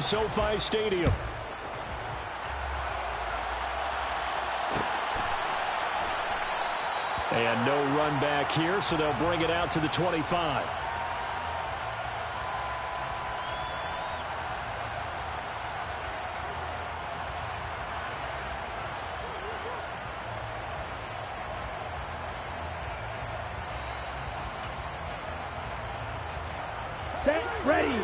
SoFi Stadium. And no run back here, so they'll bring it out to the 25. Set, ready.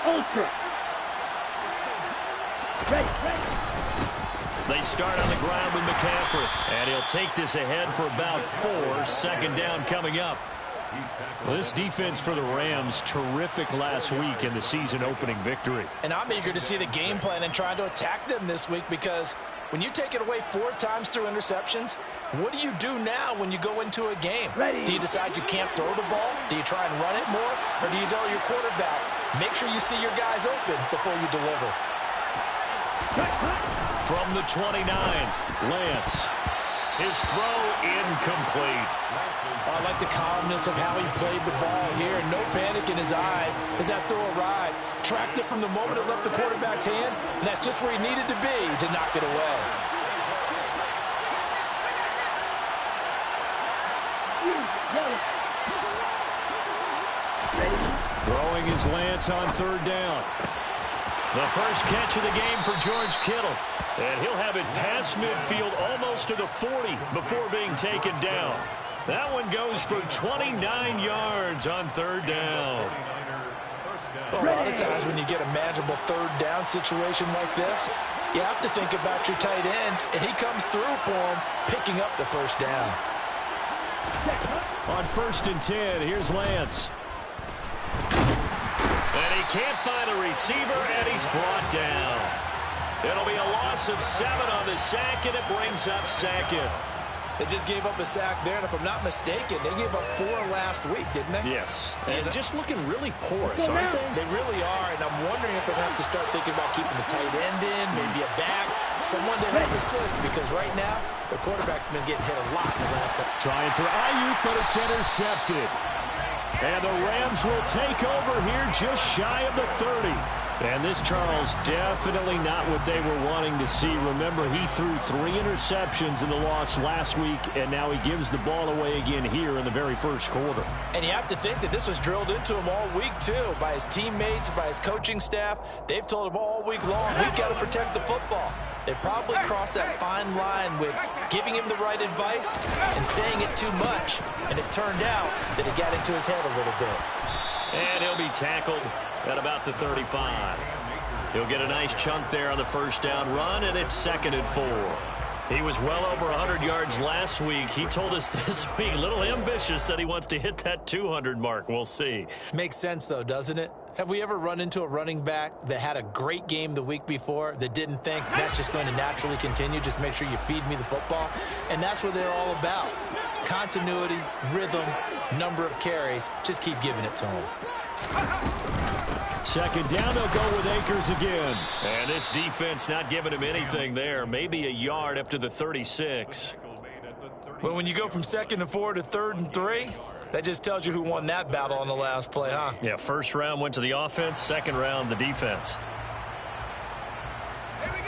Ultra. Ready. They start on the ground with McCaffrey. And he'll take this ahead for about 4. Second down coming up. Well, this defense for the Rams, terrific last week in the season-opening victory. And I'm eager to see the game plan and trying to attack them this week, because when you take it away 4 times through interceptions, what do you do now when you go into a game? Ready. Do you decide you can't throw the ball? Do you try and run it more? Or do you tell your quarterback, make sure you see your guys open before you deliver? From the 29, Lance. His throw incomplete. I like the calmness of how he played the ball here. No panic in his eyes as that throw arrived. Tracked it from the moment it left the quarterback's hand, and that's just where he needed to be to knock it away. Throwing is Lance on third down. The first catch of the game for George Kittle. And he'll have it past midfield almost to the 40 before being taken down. That one goes for 29 yards on third down. A lot of times when you get a manageable third down situation like this, you have to think about your tight end, and he comes through for him, picking up the first down. On 1st and 10, here's Lance. And he can't find a receiver, and he's brought down. It'll be a loss of 7 on the sack, and it brings up second. They just gave up a sack there, and if I'm not mistaken, they gave up 4 last week, didn't they? Yes, and just looking really porous, aren't they? They really are, and I'm wondering if I'm going to have to start thinking about keeping the tight end in, maybe a back, someone to help assist, because right now, the quarterback's been getting hit a lot in the last couple. Trying for Ayuk, but it's intercepted. And the Rams will take over here just shy of the 30. And this, Charles, definitely not what they were wanting to see. Remember, he threw 3 interceptions in the loss last week, and now he gives the ball away again here in the very first quarter. And you have to think that this was drilled into him all week, too, by his teammates, by his coaching staff. They've told him all week long, we've got to protect the football. They probably crossed that fine line with giving him the right advice and saying it too much. And it turned out that it got into his head a little bit. And he'll be tackled at about the 35. He'll get a nice chunk there on the first down run, and it's 2nd and 4. He was well over 100 yards last week. He told us this week, a little ambitious, said he wants to hit that 200 mark. We'll see. Makes sense, though, doesn't it? Have we ever run into a running back that had a great game the week before that didn't think that's just going to naturally continue? Just make sure you feed me the football. And that's what they're all about. Continuity, rhythm, number of carries. Just keep giving it to him. 2nd down, they'll go with Akers again. And this defense not giving him anything there. Maybe a yard up to the 36. Well, when you go from 2nd and 4 to 3rd and 3, that just tells you who won that battle on the last play, huh? Yeah, first round went to the offense, second round the defense.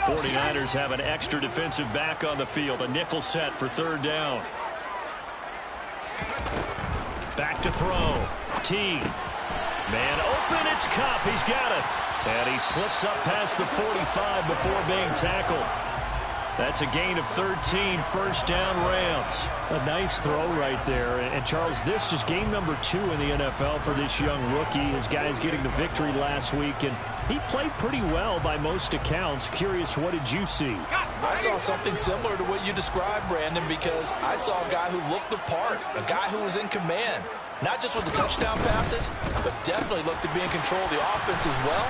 49ers have an extra defensive back on the field. A nickel set for 3rd down. Back to throw. T. Man open, it's Kupp. He's got it. And he slips up past the 45 before being tackled. That's a gain of 13, first down Rams. A nice throw right there. And Charles, this is game number 2 in the NFL for this young rookie. His guys getting the victory last week, and he played pretty well by most accounts. Curious, what did you see? I saw something similar to what you described, Brandon, because I saw a guy who looked the part, a guy who was in command. Not just with the touchdown passes, but definitely looked to be in control of the offense as well.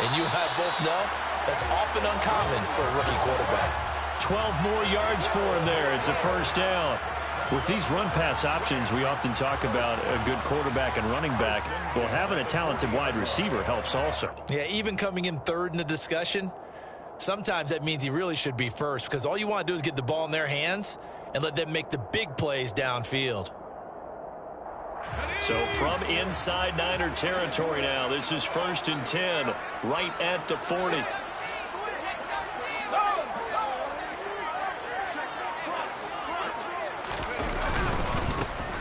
And you and I both know that's often uncommon for a rookie quarterback. 12 more yards for him there. It's a first down. With these run-pass options, we often talk about a good quarterback and running back. Well, having a talented wide receiver helps also. Yeah, even coming in 3rd in the discussion, sometimes that means he really should be first, because all you want to do is get the ball in their hands and let them make the big plays downfield. So from inside Niner territory now, this is 1st and 10, right at the 40.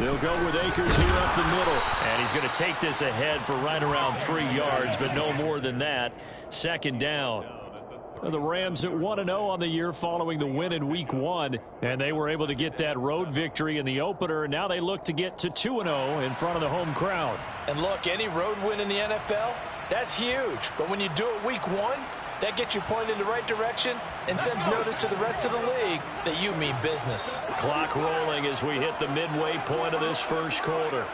They'll go with Akers here up the middle. And he's going to take this ahead for right around 3 yards, but no more than that. 2nd down. The Rams at 1-0 on the year following the win in Week 1. And they were able to get that road victory in the opener. Now they look to get to 2-0 in front of the home crowd. And look, any road win in the NFL, that's huge. But when you do it Week 1, that gets you pointed in the right direction and sends notice to the rest of the league that you mean business. Clock rolling as we hit the midway point of this first quarter.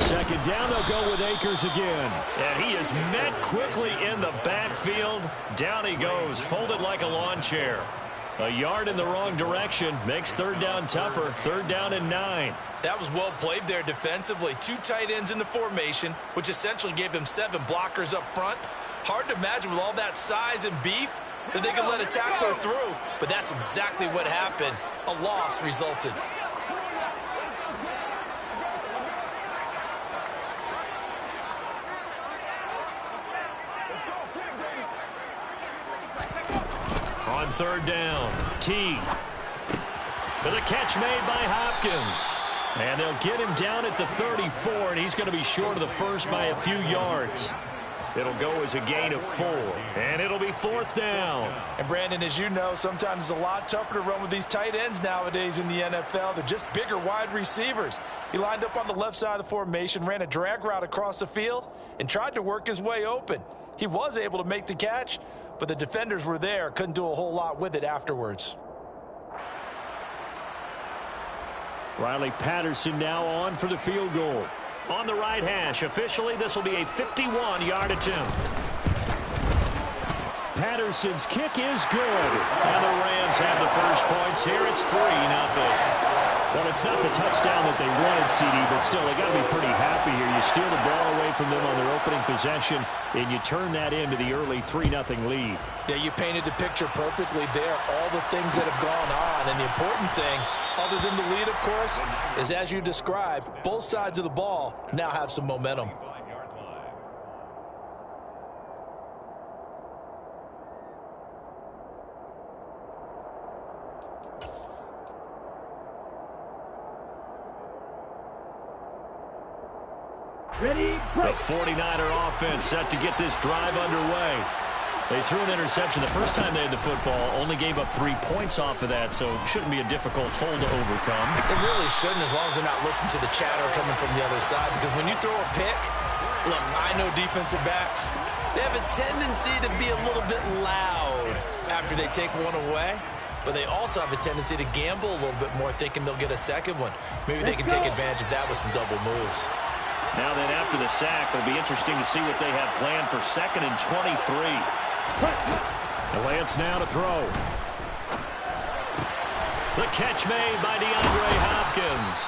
Second down, they'll go with Akers again. And he is met quickly in the backfield. Down he goes, folded like a lawn chair. A yard in the wrong direction makes 3rd down tougher. 3rd down and 9. That was well played there defensively. 2 tight ends in the formation, which essentially gave them 7 blockers up front. Hard to imagine with all that size and beef that they could let a tackler through. But that's exactly what happened. A loss resulted. On 3rd down, T. For the catch made by Hopkins. And they'll get him down at the 34, and he's going to be short of the first by a few yards. It'll go as a gain of 4, and it'll be 4th down. And Brandon, as you know, sometimes it's a lot tougher to run with these tight ends nowadays in the NFL. They're just bigger wide receivers. He lined up on the left side of the formation, ran a drag route across the field, and tried to work his way open. He was able to make the catch, but the defenders were there, couldn't do a whole lot with it afterwards. Riley Patterson now on for the field goal. On the right hash, officially this will be a 51-yard attempt. Patterson's kick is good. And the Rams have the first points here. It's 3-0. Well, it's not the touchdown that they wanted, CD, but still, they got to be pretty happy here. You steal the ball away from them on their opening possession, and you turn that into the early 3-0 lead. Yeah, you painted the picture perfectly there. All the things that have gone on, and the important thing, other than the lead, of course, is as you described, both sides of the ball now have some momentum. Ready, the 49er offense set to get this drive underway. They threw an interception the first time they had the football, only gave up 3 points off of that, so it shouldn't be a difficult hole to overcome. It really shouldn't, as long as they're not listening to the chatter coming from the other side, because when you throw a pick, look, I know defensive backs, they have a tendency to be a little bit loud after they take one away, but they also have a tendency to gamble a little bit more, thinking they'll get a second one. Maybe they can take advantage of that with some double moves. Now then, after the sack, it'll be interesting to see what they have planned for 2nd and 23. Lance now to throw. The catch made by DeAndre Hopkins.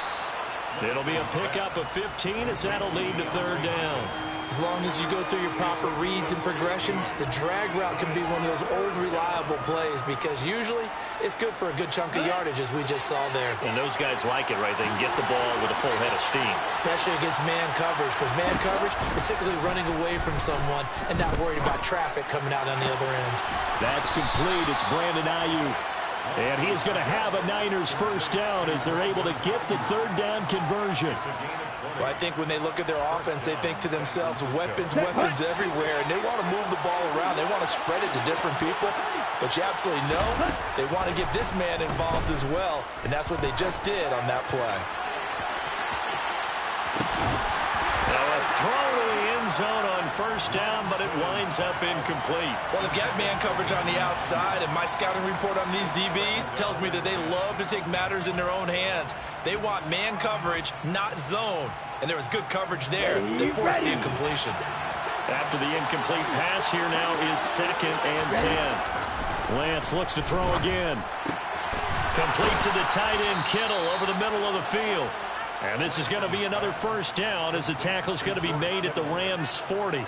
It'll be a pickup of 15 as that'll lead to 3rd down. As long as you go through your proper reads and progressions, the drag route can be one of those old reliable plays because usually it's good for a good chunk of yardage, as we just saw there. And those guys like it, right? They can get the ball with a full head of steam. Especially against man coverage, because man coverage, you're typically running away from someone and not worried about traffic coming out on the other end. That's complete. It's Brandon Ayuk. And he is going to have a Niners first down as they're able to get the 3rd down conversion. Well, I think when they look at their offense, they think to themselves, weapons everywhere, and they want to move the ball around. They want to spread it to different people, but you absolutely know they want to get this man involved as well, and that's what they just did on that play. Now a throw to the end zone on first down, but it winds up incomplete. Well, they've got man coverage on the outside, and my scouting report on these DBs tells me that they love to take matters in their own hands. They want man coverage, not zone. And there was good coverage there. They forced the incompletion. After the incomplete pass, here now is 2nd and 10. Lance looks to throw again. Complete to the tight end, Kittle, over the middle of the field. And this is going to be another first down as the tackle is going to be made at the Rams' 40.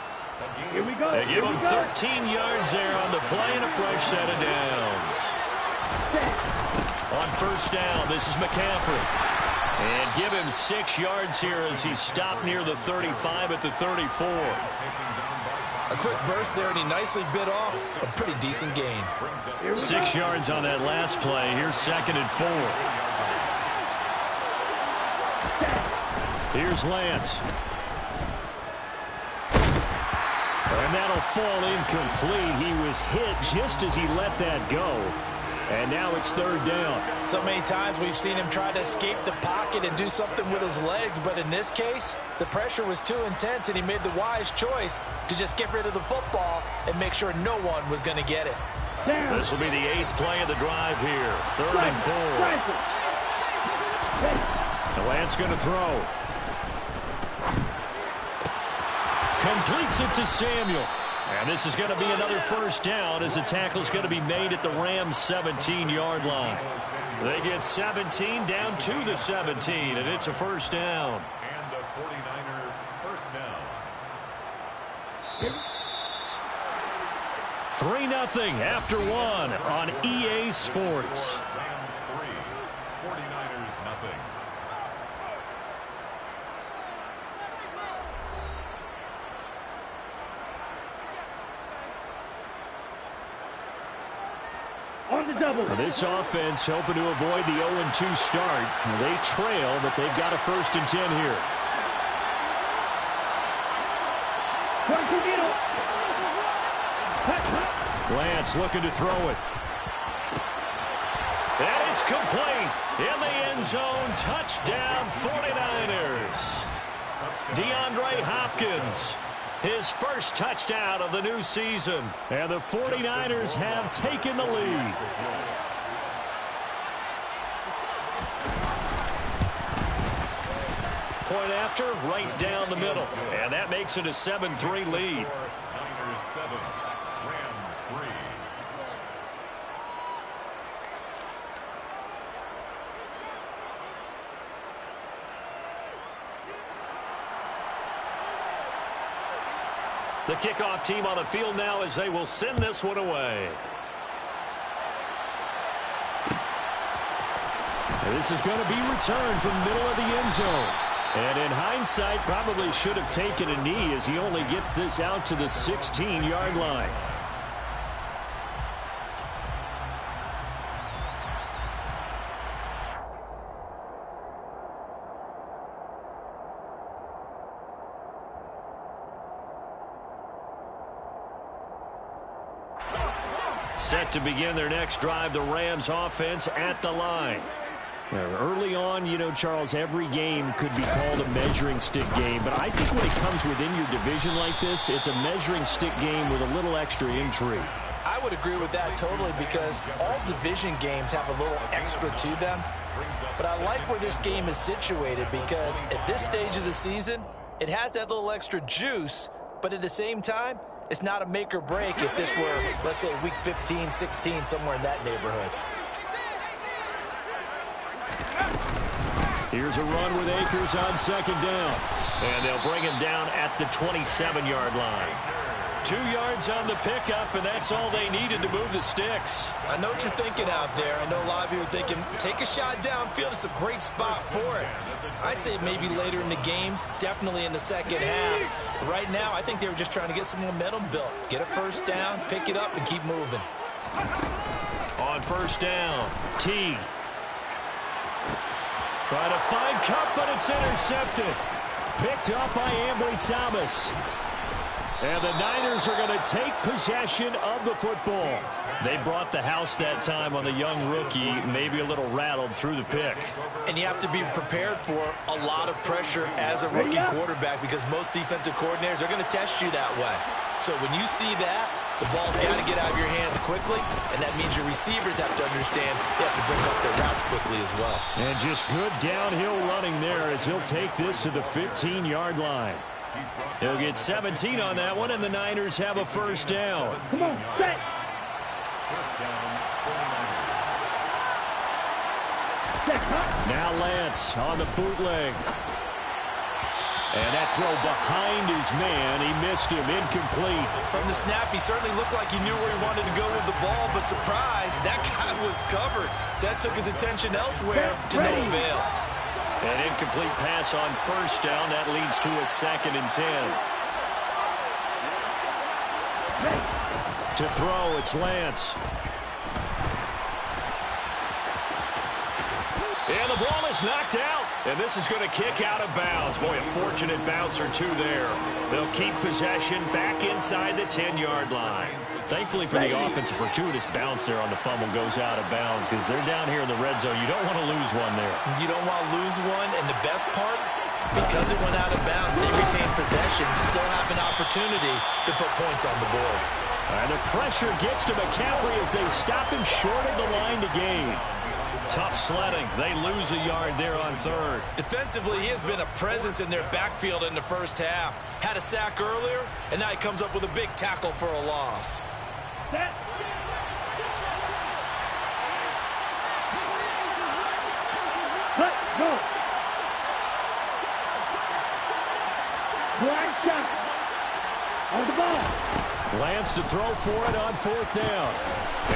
Here we go. They give him 13 yards there on the play and a fresh set of downs. first down. This is McCaffrey. And give him 6 yards here as he stopped near the 35 at the 34. A quick burst there, and he nicely bit off a pretty decent gain. 6 yards on that last play. Here's 2nd and 4. Here's Lance. And that'll fall incomplete. He was hit just as he let that go. And now it's 3rd down. So many times we've seen him try to escape the pocket and do something with his legs, but in this case, the pressure was too intense, and he made the wise choice to just get rid of the football and make sure no one was going to get it. This will be the 8th play of the drive here. 3rd and 4. The Lance going to throw. Completes it to Samuel. And this is going to be another first down as the tackle is going to be made at the Rams' 17-yard line. They get 17 down to the 17, and it's a first down. And a 49er first down. 3-0 after 1 on EA Sports. Rams 3, 49ers nothing. On the double. This offense hoping to avoid the 0-2 start. They trail, but they've got a 1st and 10 here. Lance looking to throw it. And it's complete. In the end zone. Touchdown 49ers. DeAndre Hopkins. His first touchdown of the new season. And the 49ers have taken the lead. Point after, right down the middle. And that makes it a 7-3 lead. Niners 7, Rams 3. The kickoff team on the field now as they will send this one away. This is going to be returned from middle of the end zone. And in hindsight, probably should have taken a knee as he only gets this out to the 16-yard line. Set to begin their next drive, the Rams offense at the line. Early on, you know, Charles, every game could be called a measuring stick game, but I think when it comes within your division like this, it's a measuring stick game with a little extra intrigue. I would agree with that totally, because all division games have a little extra to them. But I like where this game is situated, because at this stage of the season, it has that little extra juice, but at the same time, it's not a make or break if this were, let's say, week 15, 16, somewhere in that neighborhood. Here's a run with Akers on 2nd down. And they'll bring him down at the 27-yard line. 2 yards on the pickup, and that's all they needed to move the sticks. I know what you're thinking out there. I know a lot of you are thinking, take a shot downfield. It's a great spot for it. I'd say maybe later in the game, definitely in the second half. But right now, I think they were just trying to get some momentum built. Get a first down, pick it up, and keep moving. On first down, Teague. Trying to find Kupp, but it's intercepted. Picked up by Ambry Thomas. And the Niners are going to take possession of the football. They brought the house that time on the young rookie, maybe a little rattled through the pick. And you have to be prepared for a lot of pressure as a rookie quarterback, because most defensive coordinators are going to test you that way. So when you see that, the ball's got to get out of your hands quickly, and that means your receivers have to understand they have to bring up their routes quickly as well. And just good downhill running there as he'll take this to the 15-yard line. He'll get 17 on that one, and the Niners have a first down. Come on, set. First down, 49ers. Now Lance on the bootleg. And that throw behind his man, he missed him, incomplete. From the snap, he certainly looked like he knew where he wanted to go with the ball, but surprise, that guy was covered. So that took his attention elsewhere to no avail. An incomplete pass on first down. That leads to a 2nd and 10. To throw, it's Lance. And the ball is knocked out. And this is going to kick out of bounds. Boy, a fortunate bounce or two there. They'll keep possession back inside the 10-yard line. Thankfully for the offense, a fortuitous bounce there on the fumble goes out of bounds because they're down here in the red zone. You don't want to lose one there. You don't want to lose one, and the best part, because it went out of bounds, they retain possession, still have an opportunity to put points on the board. And the pressure gets to McCaffrey as they stop him short of the line to gain. Tough sledding. They lose a yard there on 3rd. Defensively, he has been a presence in their backfield in the first half. Had a sack earlier, and now he comes up with a big tackle for a loss. Set. Let's go. Blind shot. On the ball. Lance to throw for it on 4th down.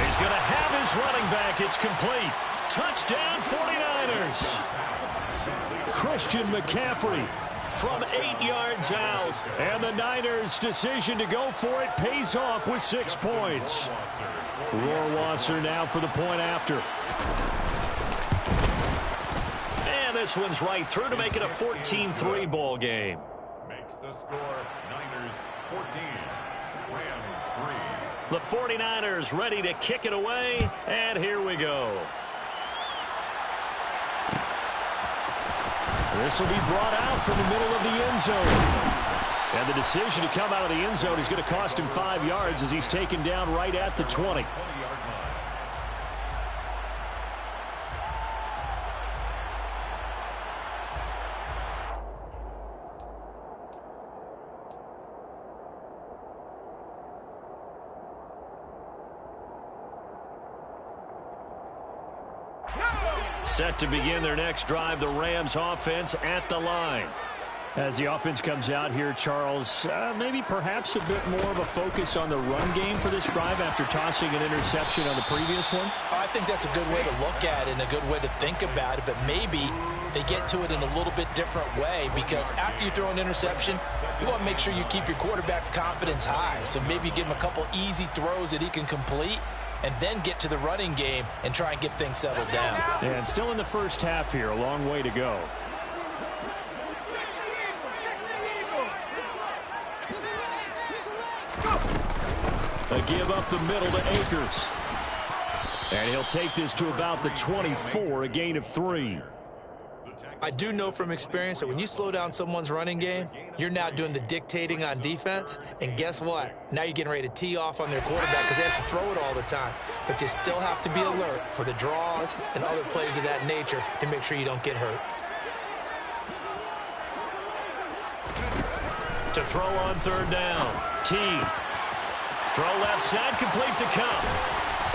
He's going to have his running back. It's complete. Touchdown 49ers. Christian McCaffrey from 8 yards out. And the Niners' decision to go for it pays off with 6 points. Rohrwasser now for the point after. And this one's right through to make it a 14-3 ball game. Makes the score Niners 14, Rams 3. The 49ers ready to kick it away, and here we go. This will be brought out from the middle of the end zone. And the decision to come out of the end zone is going to cost him 5 yards as he's taken down right at the 20. Set to begin their next drive, the Rams offense at the line. As the offense comes out here, Charles, maybe perhaps a bit more of a focus on the run game for this drive after tossing an interception on the previous one? I think that's a good way to look at it and a good way to think about it, but maybe they get to it in a little bit different way because after you throw an interception, you want to make sure you keep your quarterback's confidence high. So maybe give him a couple easy throws that he can complete and then get to the running game and try and get things settled down. And still in the first half here, a long way to go. A give up the middle to Akers. And he'll take this to about the 24, a gain of 3. I do know from experience that when you slow down someone's running game, you're now doing the dictating on defense. And guess what? Now you're getting ready to tee off on their quarterback because they have to throw it all the time. But you still have to be alert for the draws and other plays of that nature to make sure you don't get hurt. To throw on 3rd down. T. Throw left side, complete to Kupp.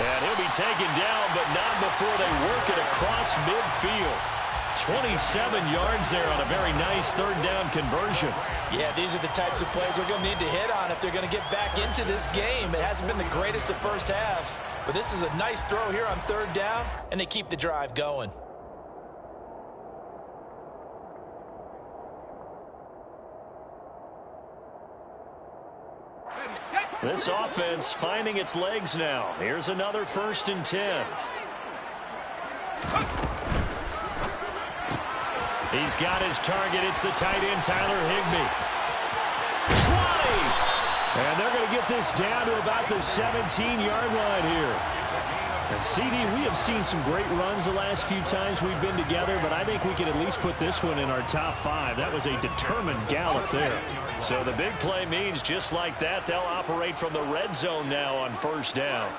And he'll be taken down, but not before they work it across midfield. 27 yards there on a very nice 3rd down conversion. Yeah, these are the types of plays they're going to need to hit on if they're going to get back into this game. It hasn't been the greatest of first halves, but this is a nice throw here on 3rd down, and they keep the drive going. This offense finding its legs now. Here's another 1st and 10. He's got his target. It's the tight end, Tyler Higbee. 20! And they're going to get this down to about the 17-yard line here. And CD, we have seen some great runs the last few times we've been together, but I think we can at least put this one in our top 5. That was a determined gallop there. So the big play means just like that, they'll operate from the red zone now on 1st down.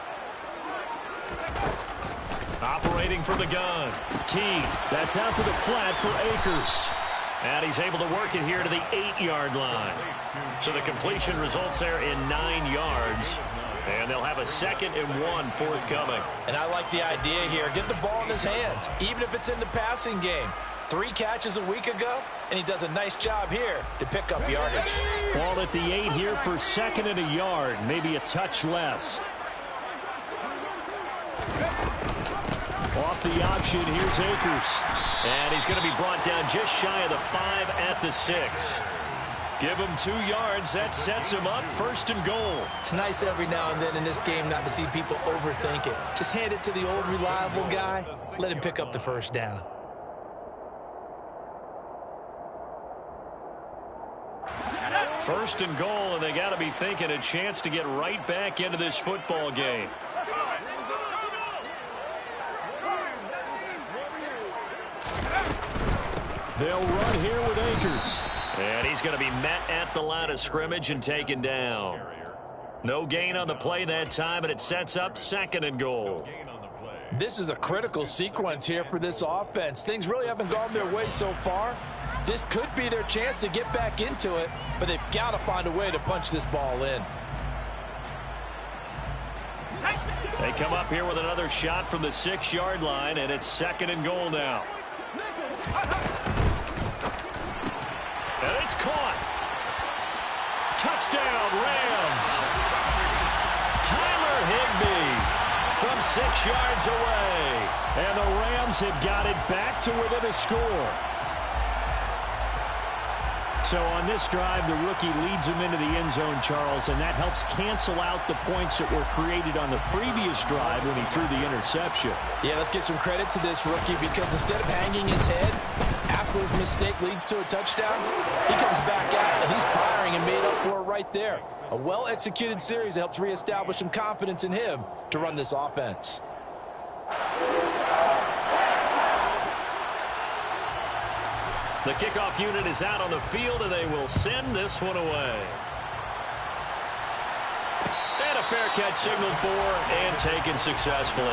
Operating from the gun. T. That's out to the flat for Akers. And he's able to work it here to the 8-yard line. So the completion results there in 9 yards. And they'll have a 2nd and 1 forthcoming. And I like the idea here. Get the ball in his hands, even if it's in the passing game. 3 catches a week ago, and he does a nice job here to pick up yardage. Ball at the 8 here for 2nd and a yard, maybe a touch less. Off the option, here's Akers. And he's going to be brought down just shy of the 5 at the 6. Give him 2 yards. That sets him up 1st and goal. It's nice every now and then in this game not to see people overthink it. Just hand it to the old reliable guy. Let him pick up the 1st down. First and goal, and they got to be thinking a chance to get right back into this football game. They'll run here with Akers. And he's going to be met at the line of scrimmage and taken down. No gain on the play that time, and it sets up 2nd and goal. This is a critical sequence here for this offense. Things really haven't gone their way so far. This could be their chance to get back into it, but they've got to find a way to punch this ball in. They come up here with another shot from the 6-yard line, and it's 2nd and goal now. And it's caught. Touchdown, Rams. Tyler Higbee from 6 yards away. And the Rams have got it back to within a score. So on this drive, the rookie leads him into the end zone, Charles, and that helps cancel out the points that were created on the previous drive when he threw the interception. Yeah, let's give some credit to this rookie because instead of hanging his head after his mistake leads to a touchdown, he comes back out and he's firing and made up for it right there. A well-executed series that helps reestablish some confidence in him to run this offense. The kickoff unit is out on the field, and they will send this one away. And a fair catch signaled for and taken successfully. The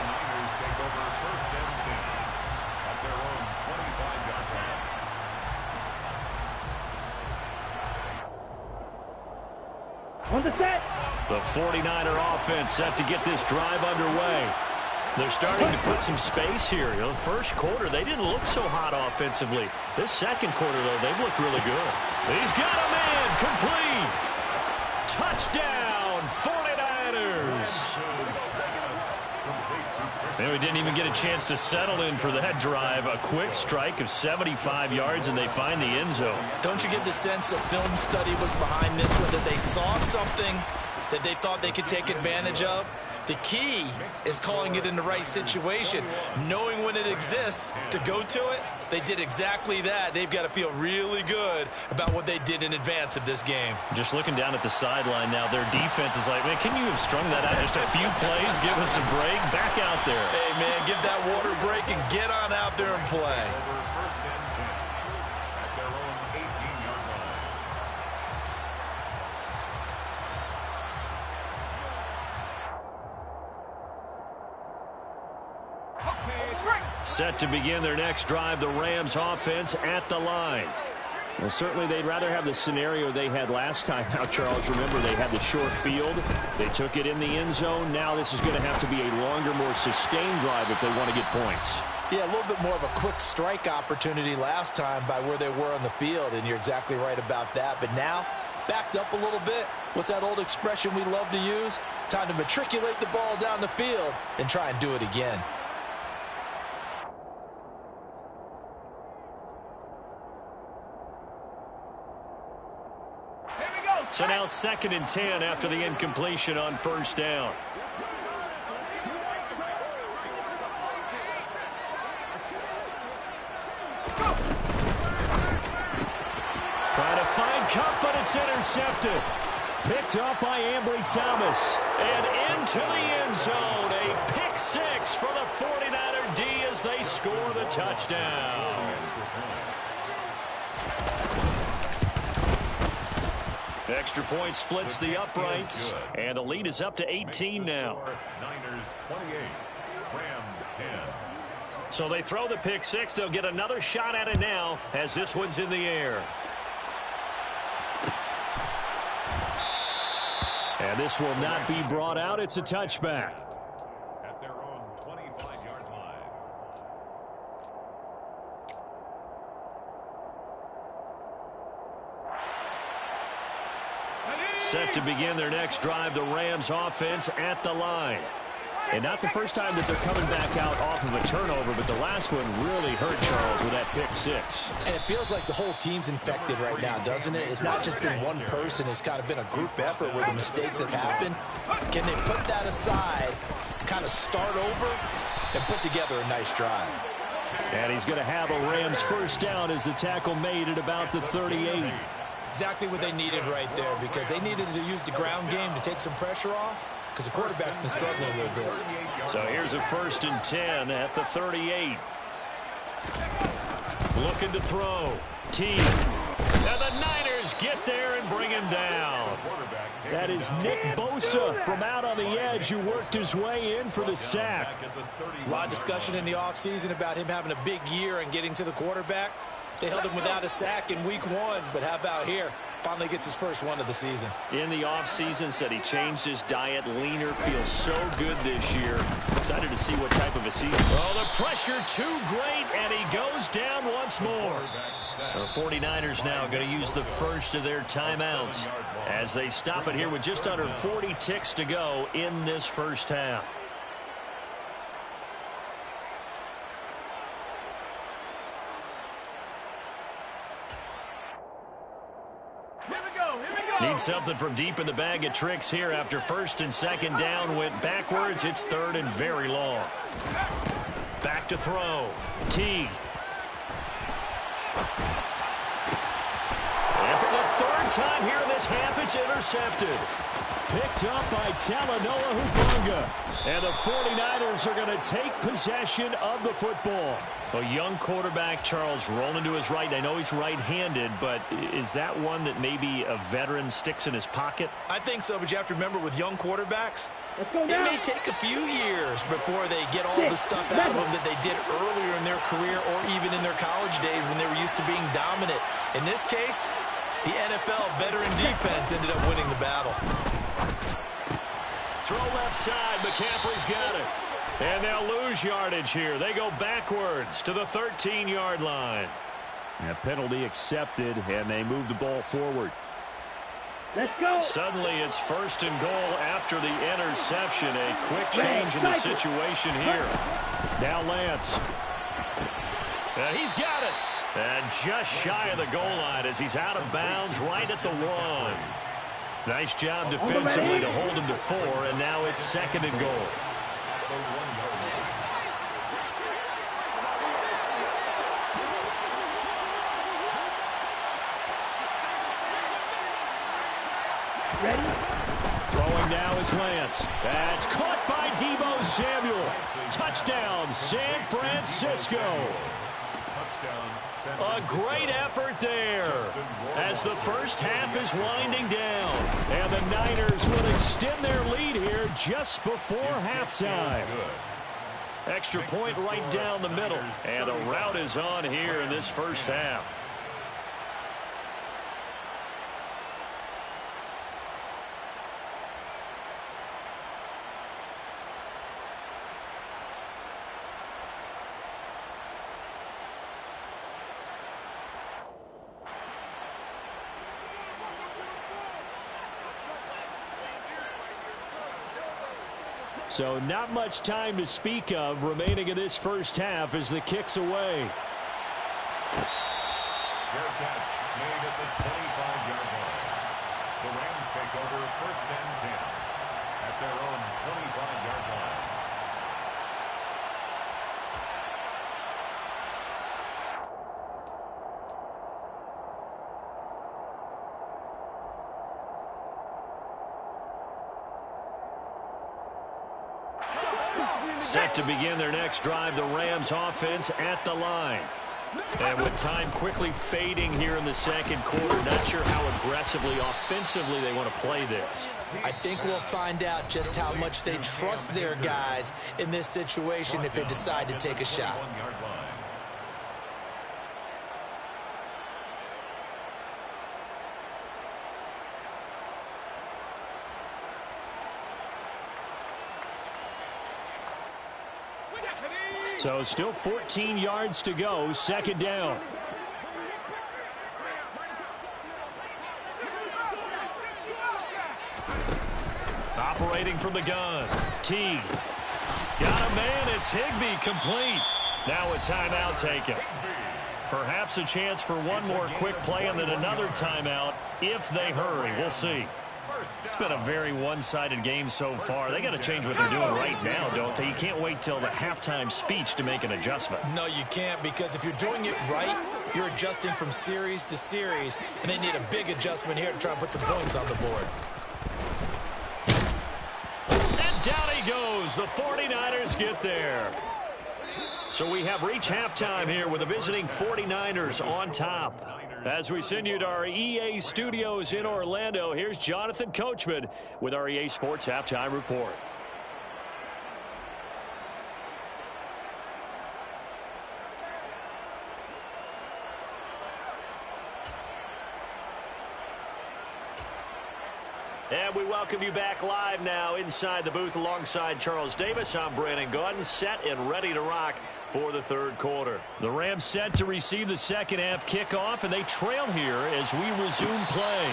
Niners take over 1st and 10 at their own 25-yard line. On the set. The 49er offense set to get this drive underway. They're starting to put some space here. You know, the first quarter, they didn't look so hot offensively. This second quarter, though, they've looked really good. He's got a man complete. Touchdown, 49ers. And we didn't even get a chance to settle in for that drive. A quick strike of 75 yards, and they find the end zone. Don't you get the sense that film study was behind this one, that they saw something that they thought they could take advantage of? The key is calling it in the right situation, knowing when it exists to go to it. They did exactly that. They've got to feel really good about what they did in advance of this game. Just looking down at the sideline now, their defense is like, man, can you have strung that out just a few plays? Give us a break. Back out there. Hey, man, give that water break and get on out there and play. Over 1st and 10 at their own 18-yard line. Set to begin their next drive, the Rams offense at the line. Well, certainly they'd rather have the scenario they had last time. Now, Charles, remember, they had the short field. They took it in the end zone. Now this is going to have to be a longer, more sustained drive if they want to get points. Yeah, a little bit more of a quick strike opportunity last time by where they were on the field, and you're exactly right about that. But now, backed up a little bit. What's that old expression we love to use? Time to matriculate the ball down the field and try and do it again. So now 2nd and 10 after the incompletion on 1st down. Trying to find Kupp, but it's intercepted. Picked up by Ambry Thomas. And into the end zone. A pick 6 for the 49er D as they score the touchdown. Extra point splits the uprights, and the lead is up to 18 now. Niners 28, Rams 10. So they throw the pick 6. They'll get another shot at it now as this one's in the air. And this will not be brought out. It's a touchback. At their own 25-yard line. Set to begin their next drive, the Rams offense at the line. And not the first time that they're coming back out off of a turnover, but the last one really hurt Charles with that pick six. And it feels like the whole team's infected right now, doesn't it? It's not just been one person. It's kind of been a group effort where the mistakes have happened. Can they put that aside, kind of start over, and put together a nice drive? And he's going to have a Rams first down as the tackle made at about the 38. Exactly what they needed right there, because they needed to use the ground game to take some pressure off, because the quarterback's been struggling a little bit. So here's a 1st and 10 at the 38. Looking to throw. T. Now the Niners get there and bring him down. That is Nick Bosa from out on the edge who worked his way in for the sack. There's a lot of discussion in the offseason about him having a big year and getting to the quarterback. They held him without a sack in week 1, but how about here? Finally gets his first one of the season. In the offseason, said he changed his diet, leaner, feels so good this year. Excited to see what type of a season. Oh, the pressure too great, and he goes down once more. The 49ers now going to use the first of their timeouts as they stop it here with just under 40 ticks to go in this first half. Need something from deep in the bag of tricks here after 1st and 2nd down. Went backwards. It's 3rd and very long. Back to throw. T. And for the 3rd time here in this half, it's intercepted. Picked up by Talanoa Hufanga. And the 49ers are going to take possession of the football. A young quarterback, Charles, rolling to his right. I know he's right-handed, but is that one that maybe a veteran sticks in his pocket? I think so, but you have to remember with young quarterbacks, it may take a few years before they get all the stuff out of them that they did earlier in their career or even in their college days when they were used to being dominant. In this case, the NFL veteran defense ended up winning the battle. Throw left side. McCaffrey's got it. And they'll lose yardage here. They go backwards to the 13-yard line. A penalty accepted, and they move the ball forward. Let's go. Suddenly it's 1st and goal after the interception. A quick change in the situation here. Now Lance. And he's got it. And just shy of the goal line as he's out of bounds right at the 1. Nice job defensively to hold him to 4, and now it's 2nd and goal. Ready? Throwing now is Lance. That's caught by Deebo Samuel. Touchdown, San Francisco. A great effort there as the first half is winding down. And the Niners will extend their lead here just before halftime. Extra point right down the middle. And the route is on here in this first half. So not much time to speak of remaining in this first half as the kick's away. Fair catch made at the 25-yard line. The Rams take over 1st and 10 at their own 25-yard line. Set to begin their next drive, the Rams offense at the line. And with time quickly fading here in the 2nd quarter, not sure how aggressively, offensively they want to play this. I think we'll find out just how much they trust their guys in this situation if they decide to take a shot. So still 14 yards to go, second down. Operating from the gun. Teague. Got a man. It's Higbee, complete. Now a timeout taken. Perhaps a chance for one more quick play and then another timeout if they hurry. We'll see. It's been a very one-sided game so far. They got to change what they're doing right now, don't they? You can't wait till the halftime speech to make an adjustment. No, you can't, because if you're doing it right, you're adjusting from series to series, and they need a big adjustment here to try and put some points on the board. And down he goes. The 49ers get there. So we have reached halftime here with the visiting 49ers on top. As we send you to our EA studios in Orlando, here's Jonathan Coachman with our EA Sports Halftime Report. And we welcome you back live now inside the booth alongside Charles Davis. I'm Brandon Gaudin, set and ready to rock for the third quarter. The Rams set to receive the second half kickoff, and they trail here as we resume play.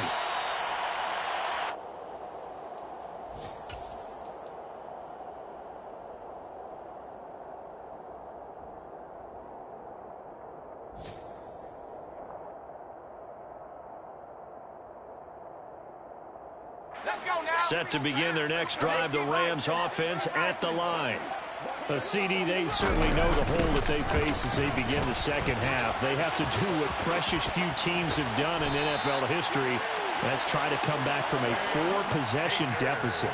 Set to begin their next drive, the Rams offense at the line. CD, they certainly know the hole that they face as they begin the second half. They have to do what precious few teams have done in NFL history. That's try to come back from a 4-possession deficit.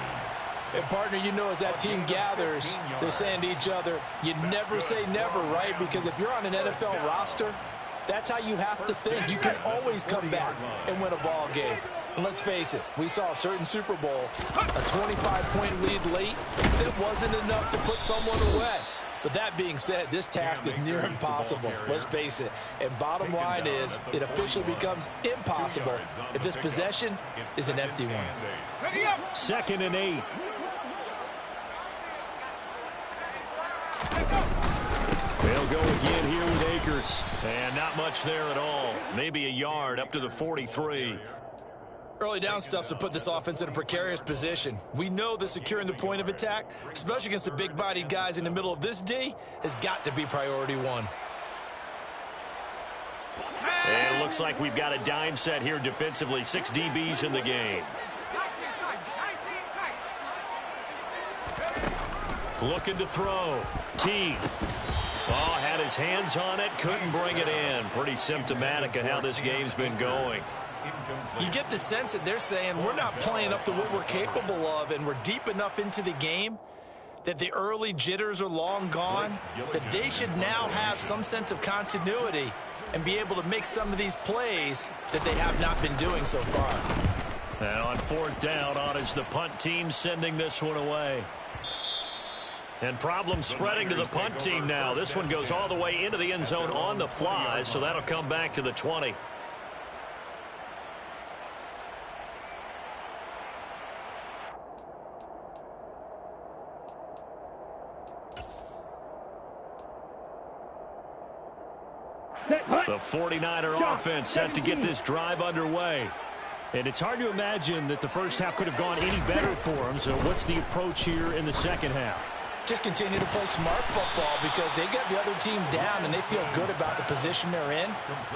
And, partner, you know, as that team gathers, they're saying to each other, you never say never, right? Because if you're on an NFL roster, that's how you have to think. You can always come back and win a ball game. And let's face it, we saw a certain Super Bowl, a 25-point lead late that wasn't enough to put someone away. But that being said, this task is near impossible. Let's face it. And bottom line is, it officially becomes impossible if this possession is an empty one. 2nd and 8. They'll go again here with Akers. And not much there at all. Maybe a yard up to the 43. Early down stuff to put this offense in a precarious position. We know that securing the point of attack, especially against the big-bodied guys in the middle of this D, has got to be priority one. And it looks like we've got a dime set here defensively. 6 DBs in the game. Looking to throw. Teague. Oh, had his hands on it, couldn't bring it in. Pretty symptomatic of how this game's been going. You get the sense that they're saying we're not playing up to what we're capable of, and we're deep enough into the game that the early jitters are long gone, that they should now have some sense of continuity and be able to make some of these plays that they have not been doing so far. And on 4th down, on is the punt team sending this one away. And problems spreading to the punt team now. This one goes all the way into the end zone on the fly, so that'll come back to the 20. The 49er offense set to get this drive underway. And it's hard to imagine that the first half could have gone any better for them. So what's the approach here in the second half? Just continue to play smart football because they got the other team down and they feel good about the position they're in.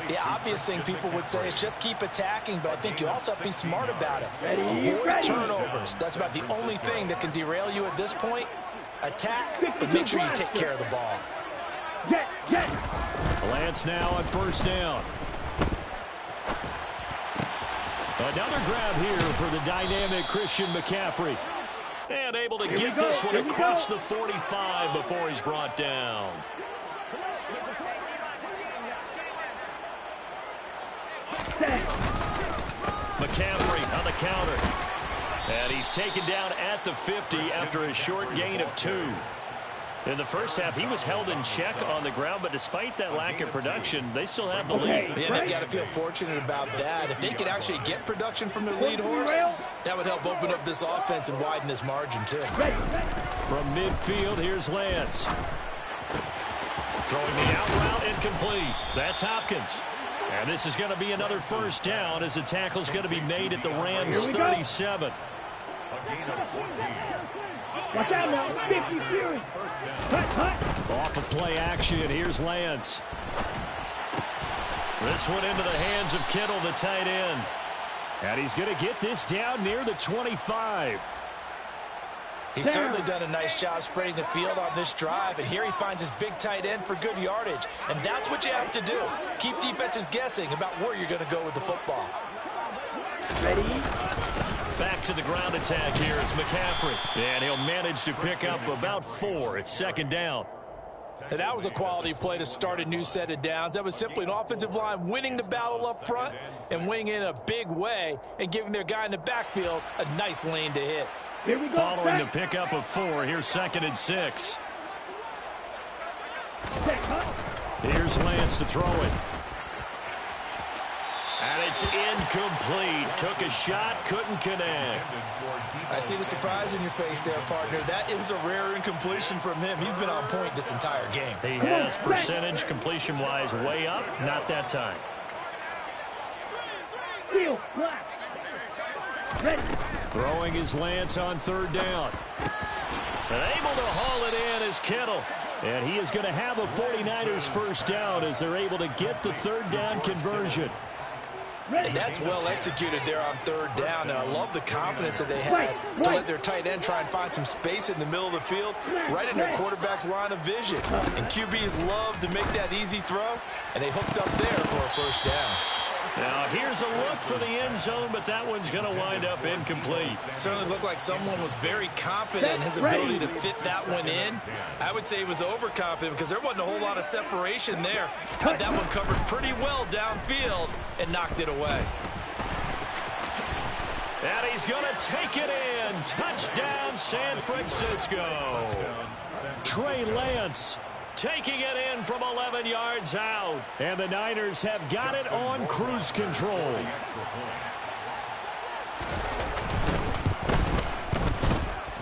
The obvious thing people would say is just keep attacking, but I think you also have to be smart about it. Avoid turnovers. That's about the only thing that can derail you at this point. Attack, but make sure you take care of the ball. Lance now on 1st down. Another grab here for the dynamic Christian McCaffrey. And able to get this one across the 45 before he's brought down. McCaffrey on the counter. And he's taken down at the 50 after a short gain of 2. In the first half, he was held in check on the ground, but despite that lack of production, they still have the lead. Yeah, they've got to feel fortunate about that. If they could actually get production from their lead horse, that would help open up this offense and widen this margin, too. From midfield, here's Lance. Throwing the out route incomplete. That's Hopkins. And this is going to be another first down as the tackle's going to be made at the Rams 37. A gain of 14. Watch out now. 50 Fury. Off of play action, here's Lance. This one into the hands of Kittle, the tight end. And he's going to get this down near the 25. He's certainly done a nice job spreading the field on this drive, and here he finds his big tight end for good yardage. And that's what you have to do. Keep defenses guessing about where you're going to go with the football. Ready? Back to the ground attack here. It's McCaffrey. And he'll manage to pick up about 4. It's second down. And that was a quality play to start a new set of downs. That was simply an offensive line winning the battle up front and winning in a big way and giving their guy in the backfield a nice lane to hit. Here we go. Following the pickup of 4, here's second and 6. Here's Lance to throw it. And it's incomplete. Took a shot, couldn't connect. I see the surprise in your face there, partner. That is a rare incompletion from him. He's been on point this entire game. He has percentage completion-wise way up. Not that time. Field, black. Ready. Throwing his Lance on third down. And able to haul it in is Kittle. And he is going to have a 49ers first down as they're able to get the third down conversion. And that's well executed there on third down. And I love the confidence that they had to let their tight end try and find some space in the middle of the field, right in their quarterback's line of vision. And QBs love to make that easy throw, and they hooked up there for a first down. Now, here's a look for the end zone, but that one's going to wind up incomplete. Certainly looked like someone was very confident in his ability to fit that one in. I would say he was overconfident because there wasn't a whole lot of separation there. Had that one covered pretty well downfield and knocked it away. And he's going to take it in. Touchdown, San Francisco. Trey Lance taking it in from 11 yards out. And the Niners have got it on cruise control.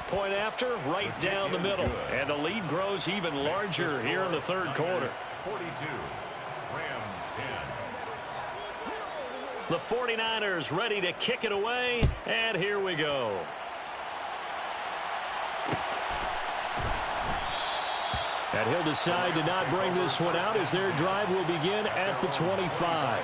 Point after, right down the middle. And the lead grows even larger here in the third quarter. 42. Rams 10. The 49ers ready to kick it away. And here we go. And he'll decide to not bring this one out as their drive will begin at the 25.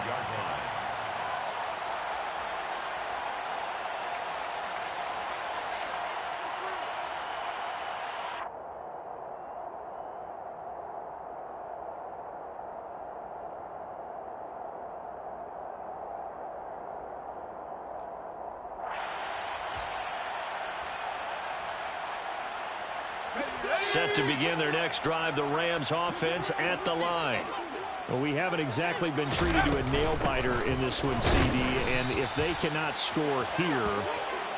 Set to begin their next drive, the Rams offense at the line. Well, we haven't exactly been treated to a nail-biter in this one, CD, and if they cannot score here,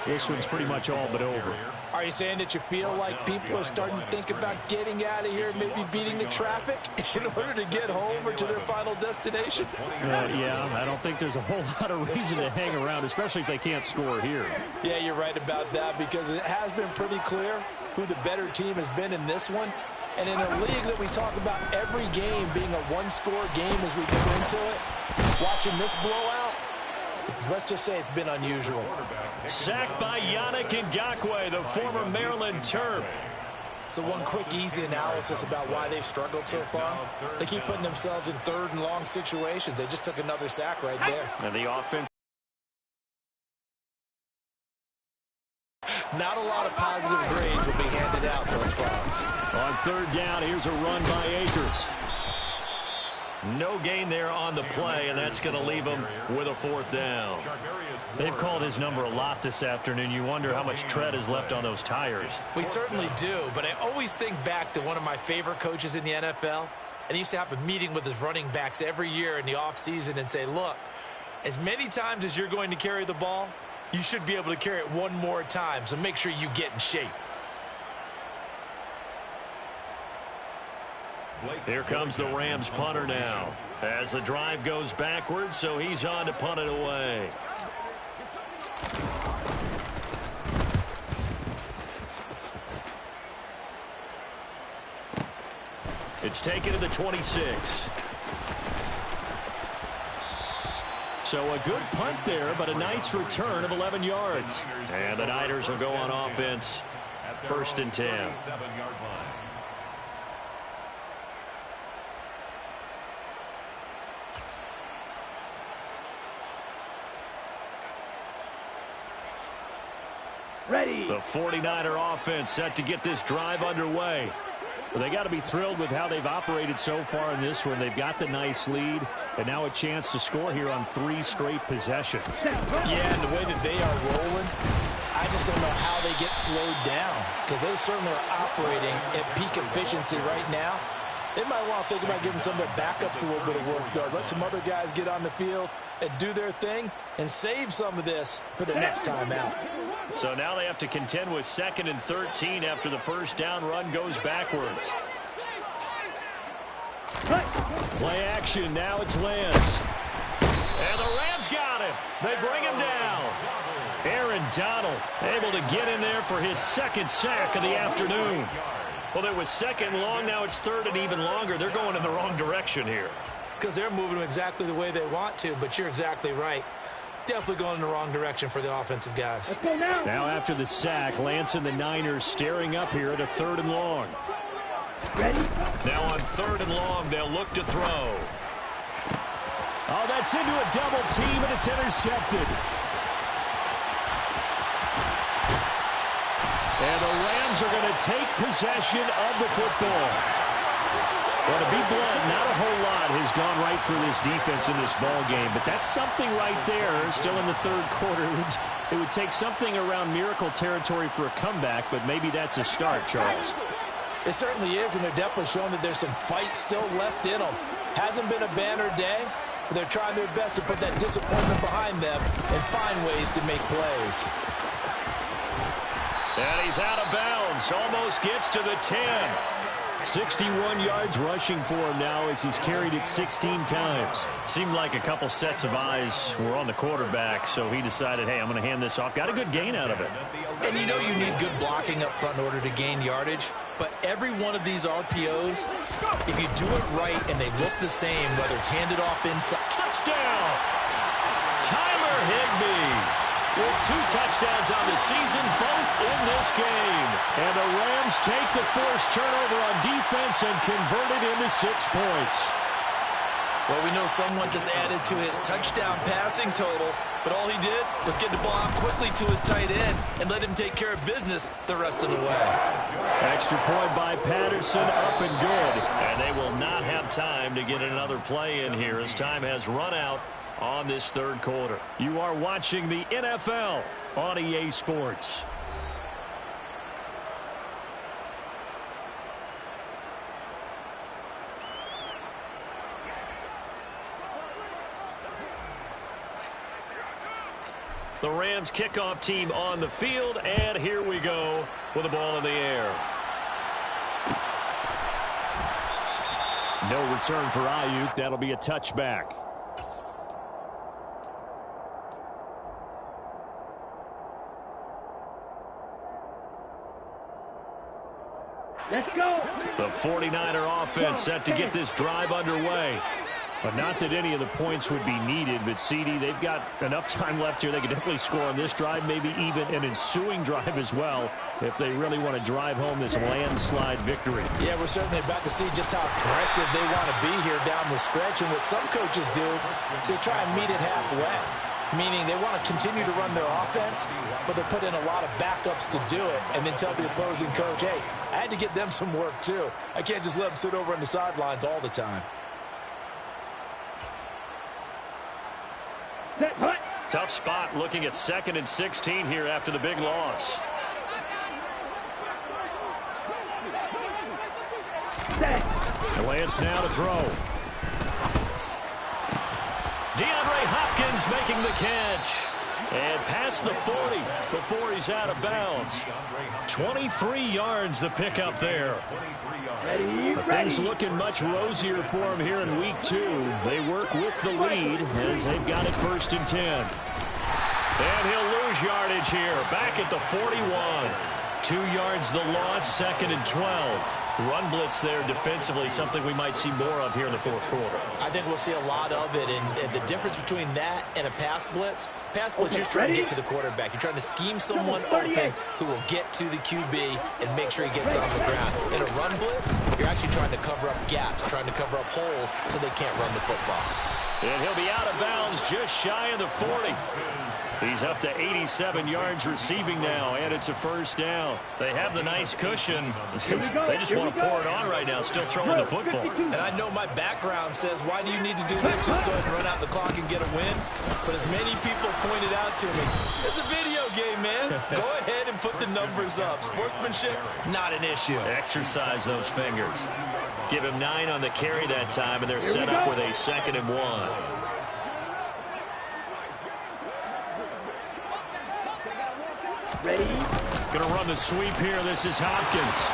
this one's pretty much all but over. Are you saying that you feel like people are starting to think about getting out of here, maybe beating the traffic in order to get home or to their final destination? Yeah, I don't think there's a whole lot of reason to hang around, especially if they can't score here. Yeah, you're right about that because it has been pretty clear who the better team has been in this one. And in a league that we talk about every game being a one-score game as we go into it, watching this blowout, let's just say it's been unusual. Sacked by Yannick Ngakoue, the former Maryland Terp. So one quick, easy analysis about why they've struggled so far. They keep putting themselves in third and long situations. They just took another sack right there. And the offense. Not a lot of positive grades will be handed out thus far. On third down, here's a run by Akers. No gain there on the play, and that's going to leave him with a fourth down. They've called his number a lot this afternoon. You wonder how much tread is left on those tires. We certainly do, but I always think back to one of my favorite coaches in the NFL, and he used to have a meeting with his running backs every year in the offseason and say, look, as many times as you're going to carry the ball, you should be able to carry it one more time, so make sure you get in shape. Here comes the Rams punter now as the drive goes backwards, so he's on to punt it away. It's taken to the 26. So a good punt there, but a nice return of 11 yards. And the Niners will go on offense. 1st and 10. Ready. The 49er offense set to get this drive underway. Well, they got to be thrilled with how they've operated so far in this one. They've got the nice lead, and now a chance to score here on 3 straight possessions. Yeah, and the way that they are rolling, I just don't know how they get slowed down, because they certainly are operating at peak efficiency right now. They might want to think about giving some of their backups a little bit of work, though. Let some other guys get on the field and do their thing and save some of this for the next time out. So now they have to contend with 2nd and 13 after the first down run goes backwards. Play action. Now it's Lance. And the Rams got him. They bring him down. Aaron Donald able to get in there for his 2nd sack of the afternoon. Well, it was 2nd and long. Now it's 3rd and even longer. They're going in the wrong direction here. Because they're moving exactly the way they want to, but you're exactly right. Definitely going in the wrong direction for the offensive guys. Now after the sack, Lance and the Niners staring up here at a 3rd and long. Ready. Now on 3rd and long, they'll look to throw. Oh, that's into a double team, and it's intercepted. And the Rams are going to take possession of the football. Well, to be blunt, not a whole lot has gone right for this defense in this ball game, but that's something right there. Still in the 3rd quarter. It would take something around miracle territory for a comeback, but maybe that's a start, Charles. It certainly is, and they're definitely showing that there's some fight still left in them. Hasn't been a banner day, but they're trying their best to put that disappointment behind them and find ways to make plays. And he's out of bounds. Almost gets to the 10. 61 yards rushing for him now as he's carried it 16 times. Seemed like a couple sets of eyes were on the quarterback, so he decided, hey, I'm going to hand this off. Got a good gain out of it. And you know you need good blocking up front in order to gain yardage, but every one of these RPOs, if you do it right and they look the same, whether it's handed off inside. Touchdown! Tyler Higbee with 2 touchdowns on the season, both in this game. And the Rams take the forced turnover on defense and convert it into 6 points. Well, we know someone just added to his touchdown passing total, but all he did was get the ball out quickly to his tight end and let him take care of business the rest of the way. Extra point by Patterson, up and good. And they will not have time to get another play in here as time has run out on this 3rd quarter. You are watching the NFL on EA Sports. The Rams kickoff team on the field, and here we go with the ball in the air. No return for Ayuk. That'll be a touchback. Let's go. The 49er offense set to get this drive underway. But not that any of the points would be needed, but CD, they've got enough time left here. They could definitely score on this drive, maybe even an ensuing drive as well, if they really want to drive home this landslide victory. Yeah, we're certainly about to see just how aggressive they want to be here down the stretch. And what some coaches do is they try and meet it halfway, meaning they want to continue to run their offense, but they put in a lot of backups to do it, and then tell the opposing coach, hey, I had to get them some work too. I can't just let them sit over on the sidelines all the time. Tough spot looking at 2nd and 16 here after the big loss. And Lance now to throw. DeAndre Hopkins making the catch. And past the 40 before he's out of bounds. 23 yards the pickup there. Things looking much rosier for him here in week 2. They work with the lead as they've got it 1st and 10. And he'll lose yardage here. Back at the 41. 2 yards the loss, 2nd and 12. Run blitz there defensively, something we might see more of here in the fourth quarter. I think we'll see a lot of it, and the difference between that and a pass blitz, you're just trying to get to the quarterback. You're trying to scheme someone open who will get to the QB and make sure he gets on the ground. In a run blitz, you're actually trying to cover up gaps, trying to cover up holes so they can't run the football. And he'll be out of bounds just shy of the 40. He's up to 87 yards receiving now, and it's a first down. They have the nice cushion. They just want to pour it on right now, still throwing the football. And I know my background says, why do you need to do this? Just go ahead and run out the clock and get a win. But as many people pointed out to me, it's a video game, man. Go ahead and put the numbers up. Sportsmanship, not an issue. Exercise those fingers. Give him 9 on the carry that time, and they're set up with a 2nd and 1. Ready? Going to run the sweep here. This is Hopkins.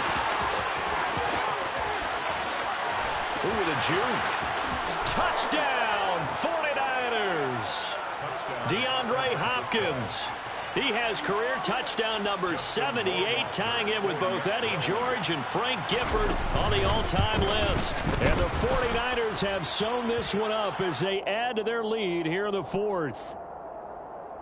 Ooh, with a juke. Touchdown, 49ers. DeAndre Hopkins. He has career touchdown number 78, tying in with both Eddie George and Frank Gifford on the all-time list. And the 49ers have sewn this one up as they add to their lead here in the fourth.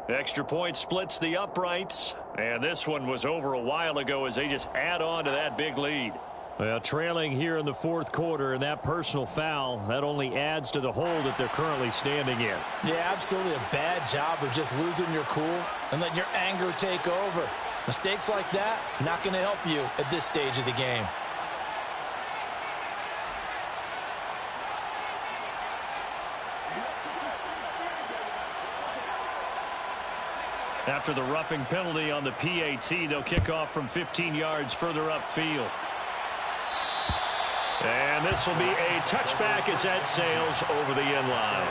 Extra point splits the uprights, and this one was over a while ago as they just add on to that big lead. Well, trailing here in the fourth quarter, and that personal foul, that only adds to the hole that they're currently standing in. Yeah, absolutely a bad job of just losing your cool and letting your anger take over. Mistakes like that, not going to help you at this stage of the game. After the roughing penalty on the PAT, they'll kick off from 15 yards further upfield. And this will be a touchback as that sails over the end line.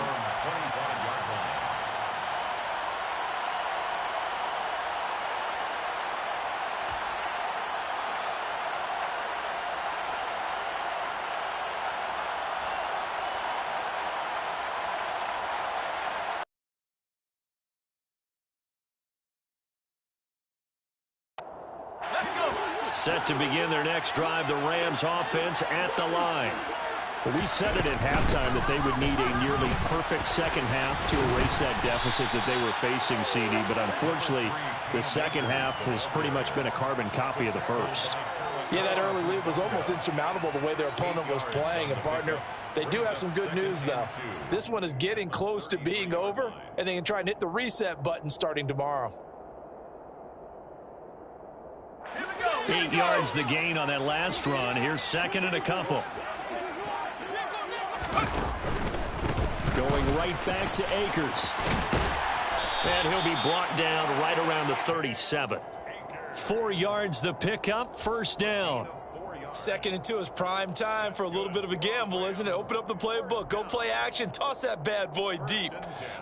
Set to begin their next drive, the Rams offense at the line. Well, we said it at halftime that they would need a nearly perfect second half to erase that deficit that they were facing, CD. But unfortunately, the second half has pretty much been a carbon copy of the first. Yeah, that early lead was almost insurmountable the way their opponent was playing. And, partner, they do have some good news, though. This one is getting close to being over, and they can try and hit the reset button starting tomorrow. 8 yards the gain on that last run. Here's 2nd and a couple. Going right back to Akers. And he'll be brought down right around the 37. 4 yards the pickup, first down. 2nd and 2 is prime time for a little bit of a gamble, isn't it? Open up the playbook, go play action, toss that bad boy deep.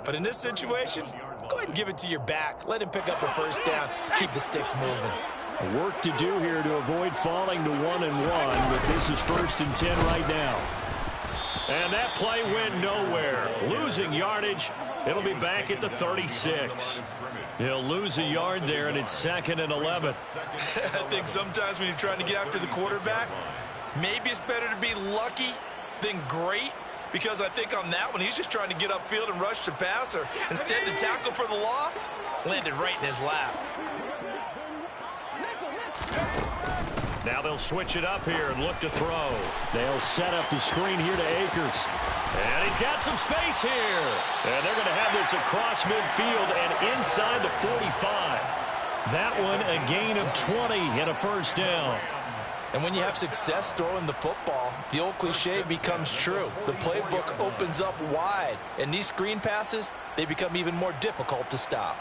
But in this situation, go ahead and give it to your back. Let him pick up the first down, keep the sticks moving. Work to do here to avoid falling to 1-1, but this is 1st and 10 right now. And that play went nowhere. Losing yardage. It'll be back at the 36. He'll lose a yard there, and it's 2nd and 11. I think sometimes when you're trying to get after the quarterback, maybe it's better to be lucky than great, because I think on that one, he's just trying to get upfield and rush the passer. Instead, the tackle for the loss landed right in his lap. Now they'll switch it up here and look to throw. They'll set up the screen here to Akers. And he's got some space here. And they're going to have this across midfield and inside the 45. That one a gain of 20 and a first down. And when you have success throwing the football, the old cliche becomes true. The playbook opens up wide. And these screen passes, they become even more difficult to stop.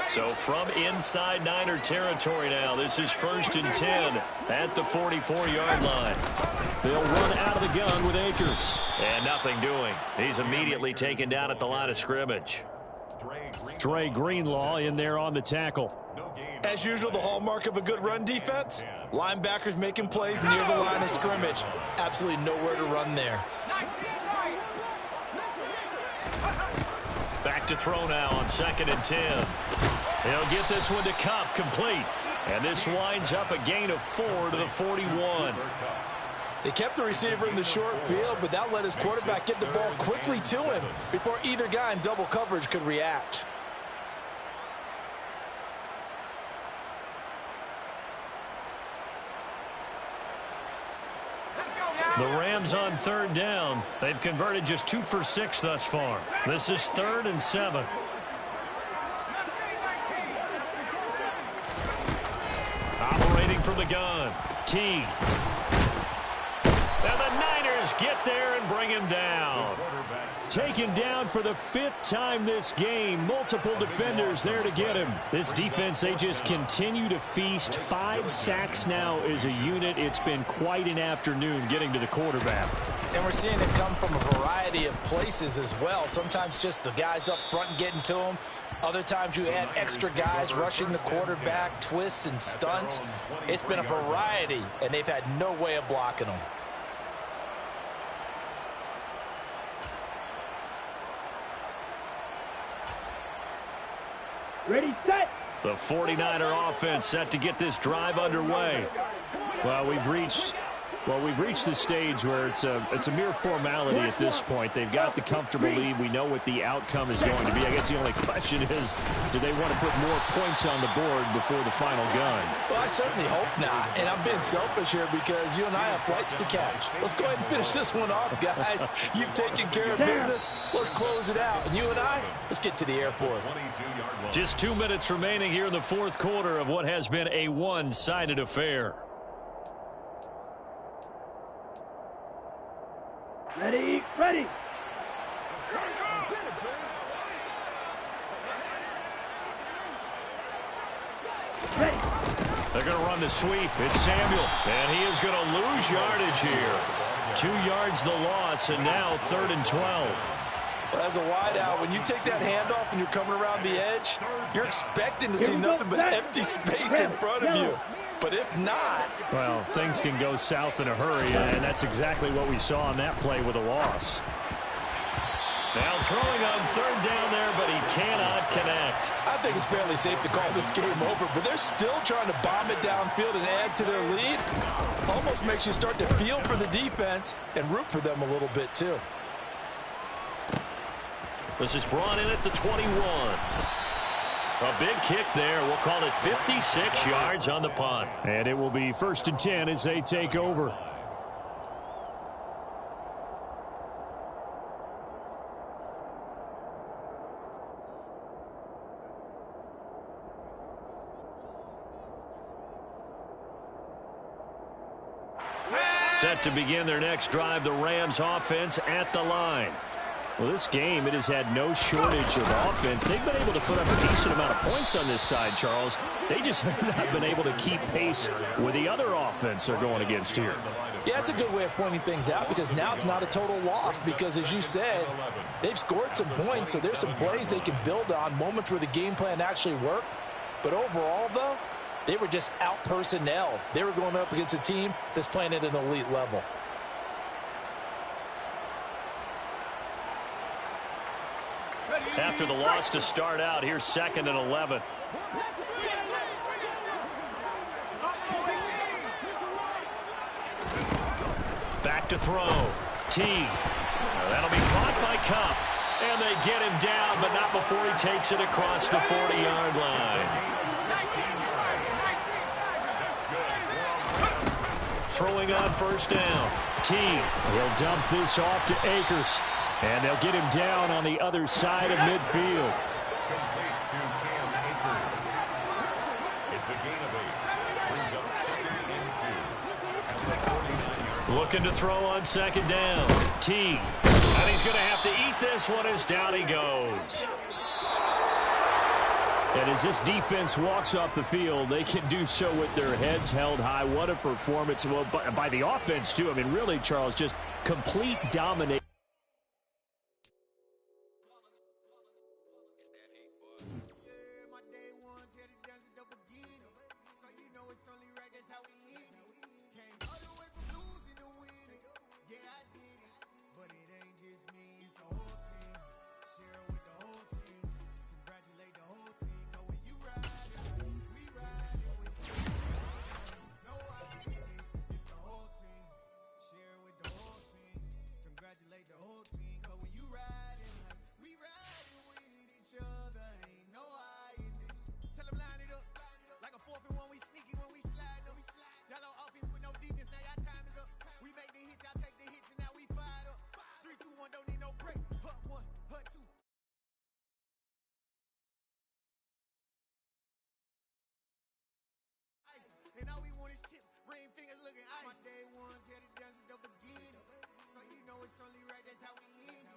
So from inside Niner territory now, this is 1st and 10 at the 44-yard line. They'll run out of the gun with Akers. And nothing doing. He's immediately taken down at the line of scrimmage. Dre Greenlaw in there on the tackle. As usual, the hallmark of a good run defense, linebackers making plays near the line of scrimmage. Absolutely nowhere to run there. Back to throw now on 2nd and 10. He'll get this one to Kupp, complete. And this winds up a gain of 4 to the 41. They kept the receiver in the short field, but that let his quarterback get the ball quickly to him before either guy in double coverage could react. The Rams on third down. They've converted just 2 for 6 thus far. This is 3rd and 7. Operating from the gun. Teague. And the Niners get there and bring him down. Taken down for the 5th time this game. Multiple defenders there to get him. This defense, they just continue to feast. 5 sacks now as a unit. It's been quite an afternoon getting to the quarterback. And we're seeing it come from a variety of places as well. Sometimes just the guys up front and getting to him. Other times you add extra guys rushing the quarterback, twists and stunts. It's been a variety, and they've had no way of blocking them. Ready, set. The 49er offense set to get this drive underway. Well, we've reached the stage where it's a mere formality at this point. They've got the comfortable lead. We know what the outcome is going to be. I guess the only question is, do they want to put more points on the board before the final gun? Well, I certainly hope not. And I'm being selfish here because you and I have flights to catch. Let's go ahead and finish this one off, guys. You've taken care of business. Let's close it out. And you and I, let's get to the airport. Just 2 minutes remaining here in the 4th quarter of what has been a one-sided affair. Ready, ready. Ready. They're going to run the sweep. It's Samuel, and he is going to lose yardage here. 2 yards the loss, and now 3rd and 12. Well, as a wide out, when you take that handoff and you're coming around the edge, you're expecting to see nothing but empty space in front of you. But if not... Well, things can go south in a hurry, and that's exactly what we saw on that play with a loss. Now throwing on 3rd down there, but he cannot connect. I think it's fairly safe to call this game over, but they're still trying to bomb it downfield and add to their lead. Almost makes you start to feel for the defense and root for them a little bit, too. This is brought in at the 21. A big kick there. We'll call it 56 yards on the punt. And it will be 1st and 10 as they take over. Set to begin their next drive, the Rams offense at the line. Well, this game, it has had no shortage of offense. They've been able to put up a decent amount of points on this side, Charles. They just have not been able to keep pace with the other offense they're going against here. Yeah, it's a good way of pointing things out because now it's not a total loss because, as you said, they've scored some points, so there's some plays they can build on, moments where the game plan actually worked. But overall, though, they were just out-personnel. They were going up against a team that's playing at an elite level. After the loss to start out, here's 2nd and 11. Back to throw. Teague. That'll be caught by Kupp. And they get him down, but not before he takes it across the 40-yard line. Throwing on 1st down. Teague. He'll dump this off to Akers. And they'll get him down on the other side of midfield. It's a gain of 8. Brings up 2nd and 2. Looking to throw on 2nd down. Teague. And he's going to have to eat this one as down he goes. And as this defense walks off the field, they can do so with their heads held high. What a performance. Well, by the offense, too. I mean, really, Charles, just complete domination. day ones, here to dance at the beginning. So you know it's only right, that's how we end.